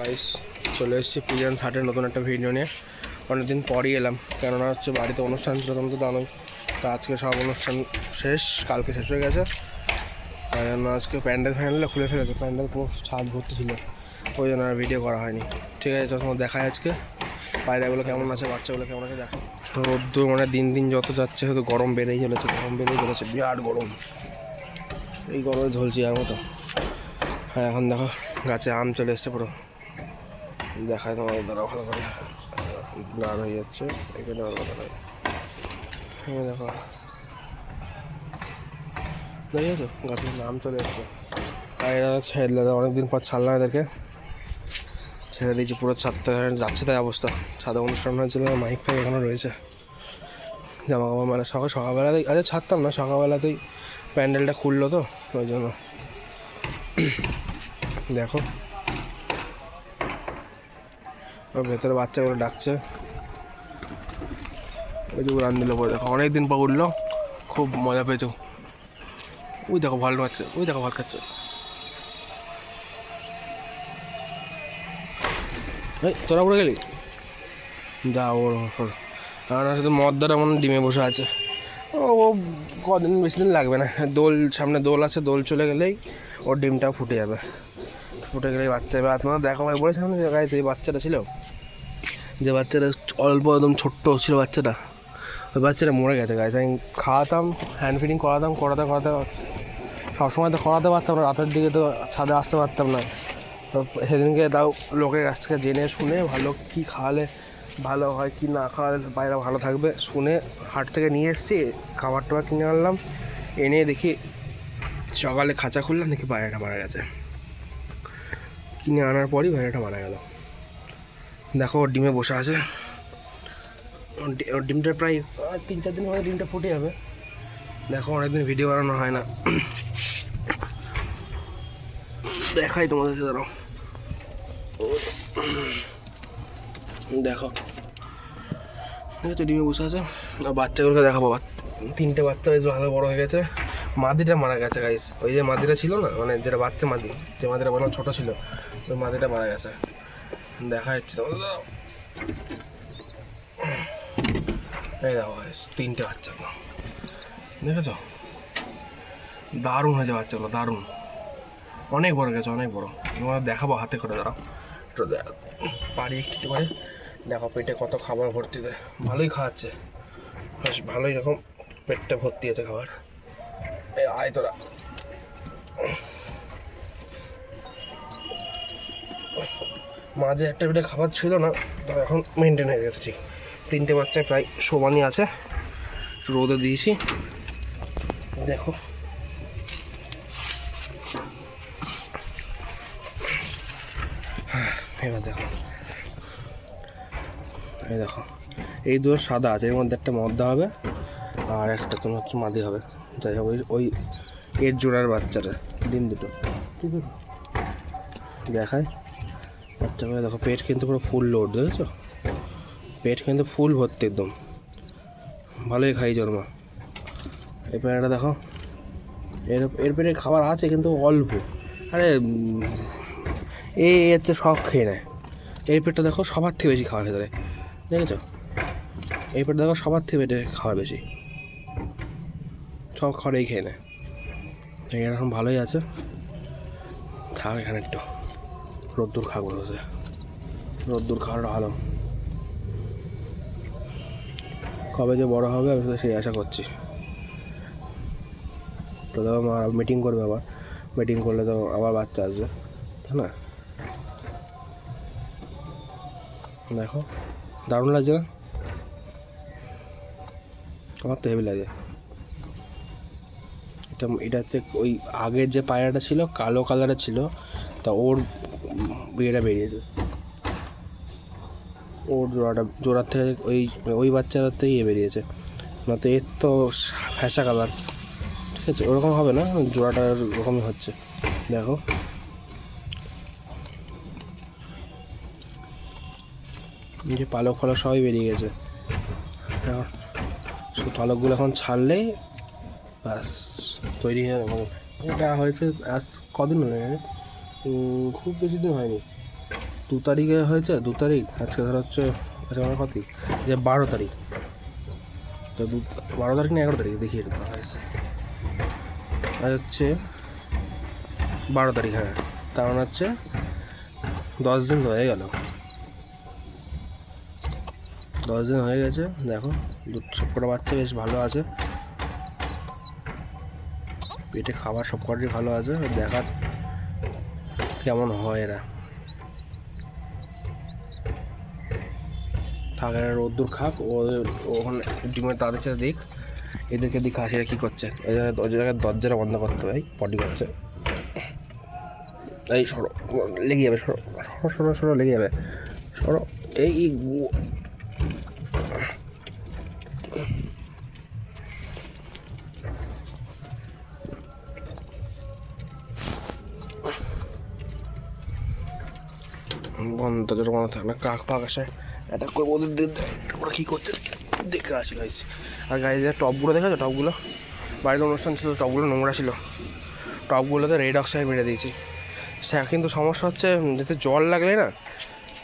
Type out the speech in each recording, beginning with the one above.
Guys চলে এসেছি pigeon হাটের নতুন একটা ভিডিও নিয়ে। অনেকদিন পরই এলাম, কেননা হচ্ছে বাড়িতে অনুষ্ঠান ছিল, তুমি তো জানোই। তো আজকে সব অনুষ্ঠান শেষ, কালকে শেষ হয়ে গেছে। তাই জন্য আজকে প্যান্ডেল খুলে ফেলেছে, প্যান্ডেল পুরো ছাদ ভর্তি ছিল, ওই জন্য আর ভিডিও করা হয়নি। ঠিক আছে, তোমার দেখায় আজকে পায়রাগুলো কেমন আছে, বাচ্চাগুলো কেমন আছে দেখো। রোদ্দুর মানে দিন দিন যত যাচ্ছে শুধু গরম বেড়েই চলেছে, বিরাট গরম। এই গরমে ঝলছি আর মতো। হ্যাঁ, এখন দেখো গাছে আম চলে এসছে পুরো, দেখায় তোমাদের দ্বারা ভালো করে ব্লার হয়ে যাচ্ছে এখানে। আর কথা নয়, হ্যাঁ দেখো দেখেছো গাছের নাম চলে এসছে। আর এরা ছেড়ে দিলে, অনেকদিন পর ছাড়লাম এদেরকে, ছেড়ে দিয়েছি পুরো ছাদটা যাচ্ছে তাই অবস্থা। ছাদে অনুষ্ঠান হয়েছিল, মাইক ফাইক এখনো রয়েছে। জামা কাপড় মানে সকালবেলাতেই ছাড়তাম না, সকালবেলাতেই প্যান্ডেলটা খুললো তো ওই জন্য। দেখো ওর ভেতরে বাচ্চাগুলো ডাকছে, ওই যে উড়ান দিল পরে দেখো, অনেকদিন পর উঠলো, খুব মজা পেয়েছো। ওই দেখো ভাল খাচ্ছে, ওই দেখো ভাল খাচ্ছে। এই তোরা উড়ে গেলি, যা ওর আর শুধু মদ্দারা মনে ডিমে বসে আছে। ও কদিন বেশি দিন লাগবে না, সামনে দোল আছে, দোল চলে গেলেই ওর ডিমটাও ফুটে যাবে। ফুটে গেলেই বাচ্চা যাবে। তোমার দেখো ভাই বলেছিলাম যে গাইছে এই বাচ্চাটা ছিল, যে বাচ্চাটা অল্প একদম ছোট্ট ছিল বাচ্চাটা, ওই বাচ্চাটা মরে গেছে গাইছে। আমি খাওয়াতাম, হ্যান্ড ফিডিং করাতে সবসময় তো করাতে পারতাম না, রাতের দিকে তো ছাদে আসতে পারতাম না। তো সেদিনকে তাও লোকের কাছ থেকে জেনে শুনে ভালো কী খাওয়ালে ভালো হয়, কি না খাওয়ালে পায়রা ভালো থাকবে শুনে হাট থেকে নিয়ে এসেছি, খাবার টাবার কিনে আনলাম। এনে দেখি সকালে খাঁচা খুললাম, দেখি পায়রাটা মারা গেছে। কিনে আনার পরই পায়রাটা মারা গেল। দেখো ওর ডিমে বসে আছে, ওর ডিমটা প্রায় 3-4 দিন পরে ডিমটা ফুটে যাবে। দেখো অনেকদিন ভিডিও বানানো হয় না, দেখাই তোমাদেরকে দাঁড়াও। দেখো ডিমে বসে আছে, আর বাচ্চাগুলোকে দেখাবো। 3টে বাচ্চা বেশ ভালো বড় হয়ে গেছে। মাদিটা মারা গেছে গাইস, ওই যে মাদিটা ছিল না, মানে যেটা বাচ্চা মাদি, যে মাদিটা বললাম ছোটো ছিল, ওই মাদিটা মারা গেছে। দেখা যাচ্ছে তোমাদের, এই দেখো গাইস 3টে বাচ্চা, দেখেছো? দারুণ হয়েছে বাচ্চাগুলো, দারুণ, অনেক বড় গেছে, অনেক বড়। তোমাদের দেখাবো হাতে করে, দাঁড়াও তো পারি একটু করে। দেখো পেটে কত খাবার ভর্তি দেয়, ভালোই খাওয়াচ্ছে, বেশ ভালোই রকম পেটটা ভর্তি আছে খাবার। এই আয় তোরা, মাঝে একটা পেটে খাবার ছিল না, তবে এখন মেনটেন হয়ে গেছে ঠিক। 3টে বাচ্চায় প্রায় সমানই আছে, রোদে দিয়েছি। দেখো এবার দেখো, এই দেখো এই দুটো সাদা আছে, এর মধ্যে একটা মদ্দা হবে আর একটা তোমার হচ্ছে মাদি হবে। যাই হোক ওই এর জোড়ার বাচ্চাটা, ডিম দুটো, ঠিক আছে দেখায় বাচ্চাগুলো। দেখো পেট কিন্তু পুরো ফুল লোড, দেখেছো? পেট কিন্তু ফুল ভর্তি একদম, ভালোই খাই জন্মা। এই পেয়ারাটা দেখো, এর পেটে খাবার আছে কিন্তু অল্প। আরে এই হচ্ছে সব খেয়ে নেয়। এই পেটটা দেখো সবার থেকে বেশি খাওয়ার ভেতরে, দেখেছো? এই পেটটা দেখো সবার থেকে পেটে খাওয়ার বেশি, সব খাবারেই খেয়ে নেয়। এখন ভালোই আছে, থাক এখানে একটু রোদ্দুর খাবো, রোদ্দুর খাওয়াটা ভালো। কবে যে বড় হবে আমি তো সেই আশা করছি। তো দেখো মা মিটিং করবে, আবার মিটিং করলে তো আবার বাচ্চা আসবে, তাই না? দেখো দারুণ লাগছে না? আমার তো হেভি লাগে। এটা হচ্ছে ওই আগের যে পায়রাটা ছিল, কালো কালারের ছিল, তা ওর বিয়েটা বেরিয়েছে, ওর জোড়ার থেকে ওই বাচ্চাটার থেকে বেরিয়েছে। না তো এর তো ফ্যাশা কালার, ঠিক আছে? ওরকম হবে না, জোড়াটা ওরকমই হচ্ছে। দেখো যে পালক সবই বেরিয়ে গেছে। এখন শুধু পালকগুলো এখন ছাড়লেই ব্যাস তৈরি হয়ে যাবে। এটা হয়েছে আজ কদিন হয়ে গেছে, খুব বেশি দিন হয়নি, 2 তারিখে হয়েছে, 2 তারিখ, আজকে ধর হচ্ছে আজকে আমার কত, যে 12 তারিখ, তো 12 তারিখ না 11 তারিখ দেখিয়ে দেবো হয়েছে, আর হচ্ছে 12 তারিখ, হ্যাঁ, তার মানে হচ্ছে 10 দিন হয়ে গেল, 10 দিন হয়ে গেছে। দেখো সবকটা বাচ্চা বেশ ভালো আছে, পেটে খাবার সবকটাই ভালো আছে, দেখার কেমন হয় এরা। থাকে রোদ্দুর খাক, ওখানে ডিমের তাদের সাথে দেখ, এদেরকে দিক হাসিরা কী করছে, ওই জায়গায় দরজাটা বন্ধ করতে হবে, পটি করছে, এই সরো, লেগে যাবে, সরো সরো সরো সরো, লেগে যাবে, সরো, এই বন্ধ, দরজাটা বন্ধ থাকে না, কাক ফাঁক আসে অ্যাটাক করে ওদের দিকে, ওরা কী করছে দেখে আসি গাইস। আর গাইজের টপগুলো দেখেছো, টপগুলো বাড়িতে অনুষ্ঠান ছিল, টপগুলো নোংরা ছিল, টপগুলোতে রেড অক্সাইড মেরে দিয়েছি, সে কিন্তু সমস্যা হচ্ছে যাতে জল লাগলে না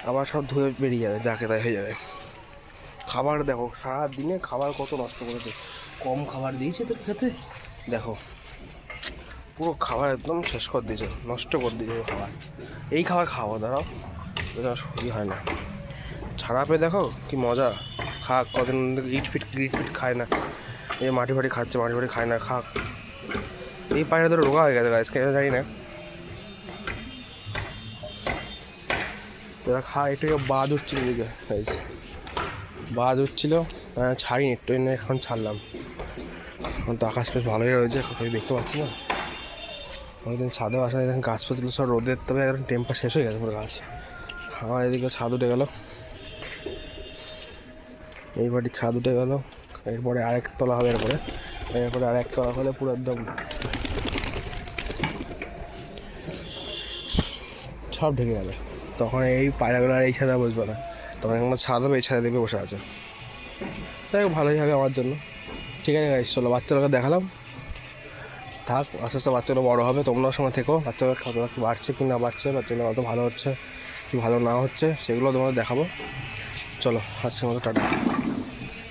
আবার সব ধুয়ে বেরিয়ে যাবে, যাকে তাই হয়ে যাবে। খাবার দেখো সারাদিনে খাবার কত নষ্ট করেছে, কম খাবার দিয়েছে তোর খেতে, দেখো পুরো খাবার একদম শেষ করে দিয়েছে, নষ্ট করে দিয়েছে খাবার। এই খাবার খাওয়া দাঁড়াও, এটা সত্যি হয় না, ছাড়া পেয়ে দেখো কি মজা, খাক, কদিন ইট ফিট খায় না, এই মাটি ফাটি খাচ্ছে, মাটি ফাটি খায় না, খাক। এই পায়রা ধরে রোগা হয়ে গেছে গাছ, কেন জানি না, এরা খা, একটু বাদ উঠছিল এদিকে গাইজ, বাদ উঠছিল, ছাড়িনি একটু, এখন ছাড়লাম, এখন তো আকাশ বেশ ভালোই রয়েছে, দেখতে পাচ্ছি না, অনেকদিন ছাদে আসা, দেখেন গাছপাতগুলো সব রোদের, তবে এখন টেম্পার শেষ হয়ে গেছে পুরো গাছ। আমার এদিকে ছাদ উঠে গেল, এই বাড়ির ছাদ উঠে গেল, এরপরে আরেক তলা হবে, এরপরে আরেক তলা হলে পুরো একদম সব ঢেকে যাবে, তখন এই পায়রাগুলো আর এই ছাদে বসবে না, তখন একটা ছাদ হবে, এই ছাদে দেখে বসে আছে, তাই ভালোই হবে আমার জন্য। ঠিক আছে গাইস, চলো বাচ্চাগুলোকে দেখালাম, থাক, আস্তে আস্তে বাচ্চাগুলো বড়ো হবে, তোমরাও সময় থেকো, বাচ্চাগুলো কতটা কি বাড়ছে কি না বাড়ছে, বাচ্চাগুলো কত ভালো হচ্ছে কি ভালো না হচ্ছে সেগুলো তোমাদের দেখাবো। চলো আজকের মতো টাটা,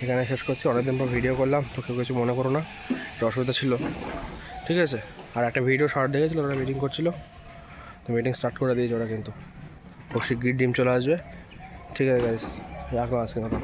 এখানে শেষ করছি, অনেকদিন পর ভিডিও করলাম, তো কেউ কিছু মনে করো না, একটু অসুবিধা ছিল, ঠিক আছে। আর একটা ভিডিও শর্ট দেখেছিলো, ওরা মিটিং করছিলো, তো মিটিং স্টার্ট করে দিয়েছে ওরা, কিন্তু খুব শিগগির ডিম চলে আসবে, ঠিক আছে গাইস, রাখো আজকের মতো।